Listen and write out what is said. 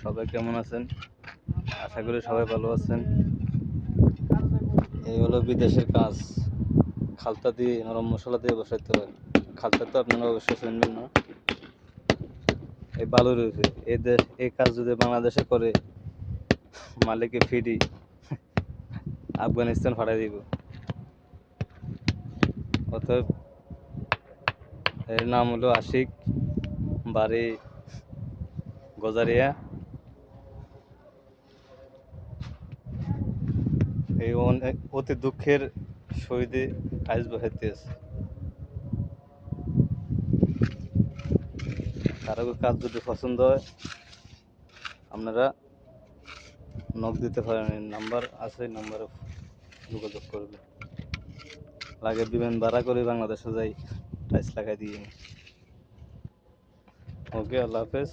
সবাই কেমন আছেন? আশা করি সবাই ভালো আছেন। এই হলো বিদেশের কাজ। খালতা দিয়ে নরম মশলা দিয়ে বসাইতে হয়। খালতা তো আপনারা অবশ্যই চিনবেন না। এই বালুর উপরে এই কাজ যদি বাংলাদেশে করে মালিকে ফিরি আফগানিস্তান ফাটাই দিব। অতএব এর নাম হলো আশিক, বাড়ি গজারিয়া। এই অতি দুঃখের সহিত কাজ বসাইতে আছে। কারো কাজ যদি পছন্দ হয় আপনারা নক দিতে পারেন, নাম্বার আছে, নাম্বারে যোগাযোগ করবে। লাগে বিমান ভাড়া করে বাংলাদেশে যাই, টাইস লাগাই দিয়ে। ওকে, আল্লাহ হাফেজ।